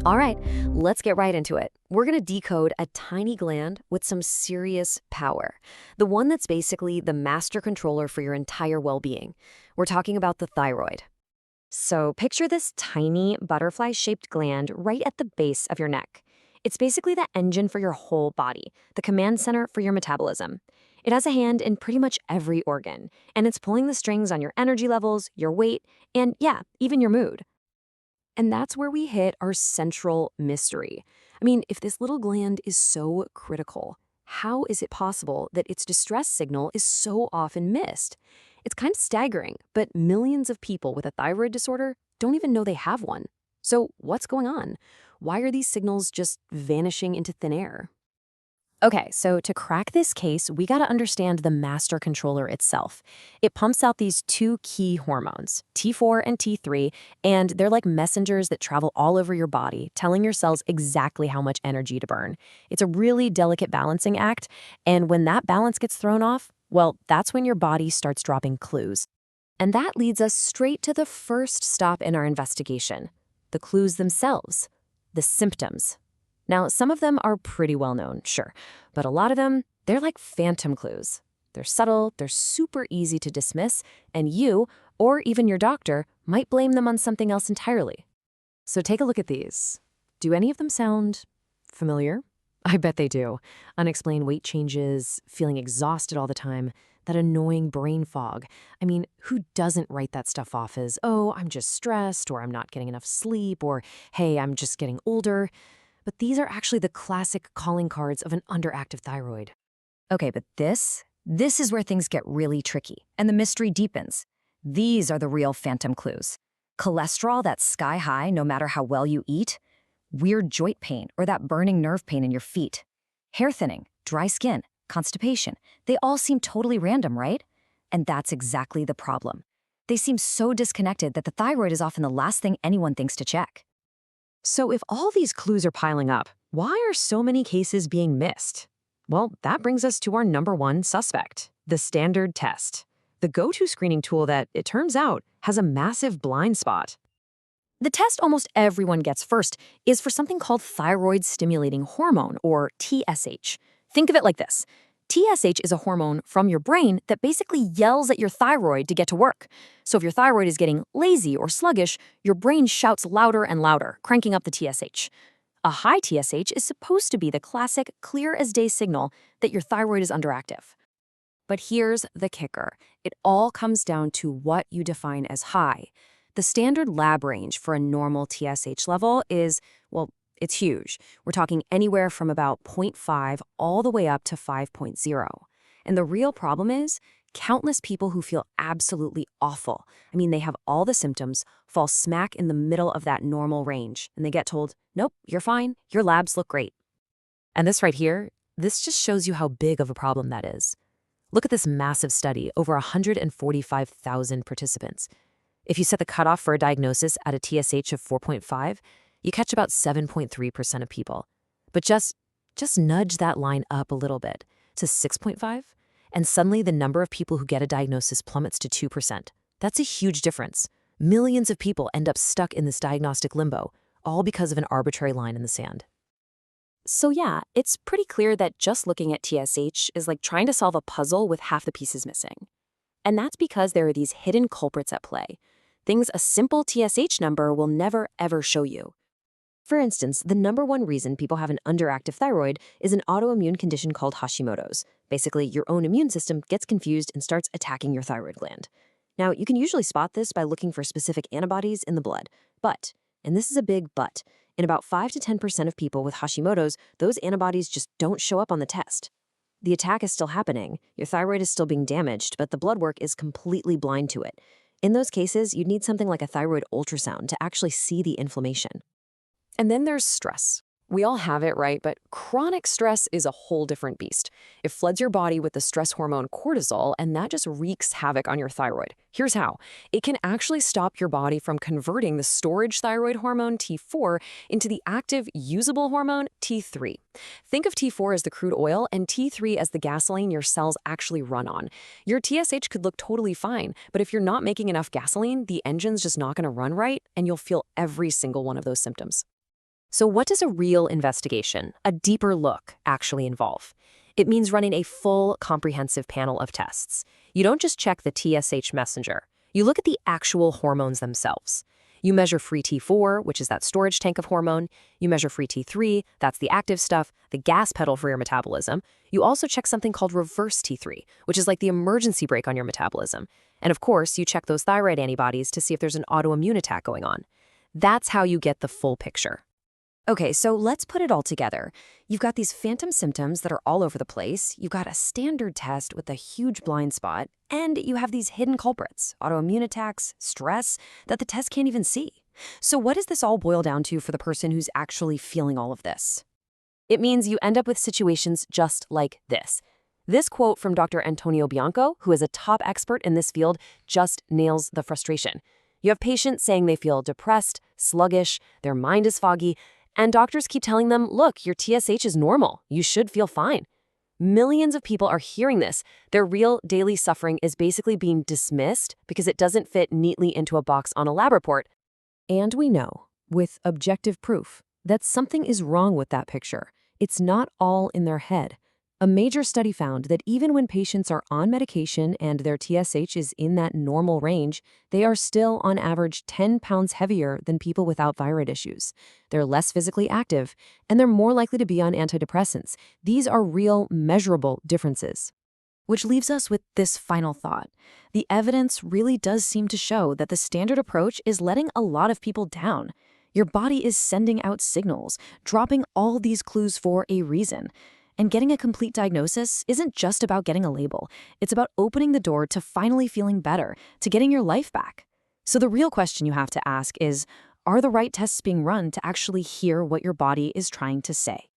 All right, let's get right into it. We're going to decode a tiny gland with some serious power. The one that's basically the master controller for your entire well-being. We're talking about the thyroid. So picture this tiny butterfly-shaped gland right at the base of your neck. It's basically the engine for your whole body, the command center for your metabolism. It has a hand in pretty much every organ, and it's pulling the strings on your energy levels, your weight, and yeah, even your mood. And that's where we hit our central mystery. I mean, if this little gland is so critical, how is it possible that its distress signal is so often missed? It's kind of staggering, but millions of people with a thyroid disorder don't even know they have one. So what's going on? Why are these signals just vanishing into thin air? Okay, so to crack this case, we gotta understand the master controller itself. It pumps out these two key hormones, T4 and T3, and they're like messengers that travel all over your body, telling your cells exactly how much energy to burn. It's a really delicate balancing act, and when that balance gets thrown off, well, that's when your body starts dropping clues. And that leads us straight to the first stop in our investigation, the clues themselves, the symptoms. Now, some of them are pretty well known, sure, but a lot of them, they're like phantom clues. They're subtle, they're super easy to dismiss, and you, or even your doctor, might blame them on something else entirely. So take a look at these. Do any of them sound familiar? I bet they do. Unexplained weight changes, feeling exhausted all the time, that annoying brain fog. I mean, who doesn't write that stuff off as, oh, I'm just stressed, or I'm not getting enough sleep, or hey, I'm just getting older? But these are actually the classic calling cards of an underactive thyroid. Okay, but this is where things get really tricky, and the mystery deepens. These are the real phantom clues. Cholesterol that's sky high no matter how well you eat, weird joint pain or that burning nerve pain in your feet, hair thinning, dry skin, constipation. They all seem totally random, right? And that's exactly the problem. They seem so disconnected that the thyroid is often the last thing anyone thinks to check. So if all these clues are piling up, why are so many cases being missed? Well, that brings us to our number one suspect, the standard test, the go-to screening tool that, it turns out, has a massive blind spot. The test almost everyone gets first is for something called thyroid stimulating hormone, or TSH. Think of it like this. TSH is a hormone from your brain that basically yells at your thyroid to get to work. So if your thyroid is getting lazy or sluggish, your brain shouts louder and louder, cranking up the TSH. A high TSH is supposed to be the classic clear-as-day signal that your thyroid is underactive. But here's the kicker. It all comes down to what you define as high. The standard lab range for a normal TSH level is, well, it's huge. We're talking anywhere from about 0.5 all the way up to 5.0. And the real problem is countless people who feel absolutely awful. I mean, they have all the symptoms, fall smack in the middle of that normal range, and they get told, nope, you're fine, your labs look great. And this right here, this just shows you how big of a problem that is. Look at this massive study, over 145,000 participants. If you set the cutoff for a diagnosis at a TSH of 4.5, you catch about 7.3% of people. But just nudge that line up a little bit to 6.5, and suddenly the number of people who get a diagnosis plummets to 2%. That's a huge difference. Millions of people end up stuck in this diagnostic limbo, all because of an arbitrary line in the sand. So yeah, it's pretty clear that just looking at TSH is like trying to solve a puzzle with half the pieces missing. And that's because there are these hidden culprits at play, things a simple TSH number will never ever show you. For instance, the number one reason people have an underactive thyroid is an autoimmune condition called Hashimoto's. Basically, your own immune system gets confused and starts attacking your thyroid gland. Now, you can usually spot this by looking for specific antibodies in the blood. But, and this is a big but, in about 5 to 10% of people with Hashimoto's, those antibodies just don't show up on the test. The attack is still happening, your thyroid is still being damaged, but the blood work is completely blind to it. In those cases, you'd need something like a thyroid ultrasound to actually see the inflammation. And then there's stress. We all have it, right? But chronic stress is a whole different beast. It floods your body with the stress hormone cortisol, and that just wreaks havoc on your thyroid. Here's how. It can actually stop your body from converting the storage thyroid hormone T4 into the active, usable hormone T3. Think of T4 as the crude oil and T3 as the gasoline your cells actually run on. Your TSH could look totally fine, but if you're not making enough gasoline, the engine's just not going to run right, and you'll feel every single one of those symptoms. So what does a real investigation, a deeper look, actually involve? It means running a full, comprehensive panel of tests. You don't just check the TSH messenger. You look at the actual hormones themselves. You measure free T4, which is that storage tank of hormone. You measure free T3, that's the active stuff, the gas pedal for your metabolism. You also check something called reverse T3, which is like the emergency brake on your metabolism. And of course, you check those thyroid antibodies to see if there's an autoimmune attack going on. That's how you get the full picture. Okay, so let's put it all together. You've got these phantom symptoms that are all over the place, you've got a standard test with a huge blind spot, and you have these hidden culprits, autoimmune attacks, stress, that the test can't even see. So what does this all boil down to for the person who's actually feeling all of this? It means you end up with situations just like this. This quote from Dr. Antonio Bianco, who is a top expert in this field, just nails the frustration. You have patients saying they feel depressed, sluggish, their mind is foggy, and doctors keep telling them, look, your TSH is normal. You should feel fine. Millions of people are hearing this. Their real daily suffering is basically being dismissed because it doesn't fit neatly into a box on a lab report. And we know, with objective proof, that something is wrong with that picture. It's not all in their head. A major study found that even when patients are on medication and their TSH is in that normal range, they are still on average 10 pounds heavier than people without thyroid issues. They're less physically active, and they're more likely to be on antidepressants. These are real, measurable differences. Which leaves us with this final thought. The evidence really does seem to show that the standard approach is letting a lot of people down. Your body is sending out signals, dropping all these clues for a reason. And getting a complete diagnosis isn't just about getting a label. It's about opening the door to finally feeling better, to getting your life back. So the real question you have to ask is, are the right tests being run to actually hear what your body is trying to say?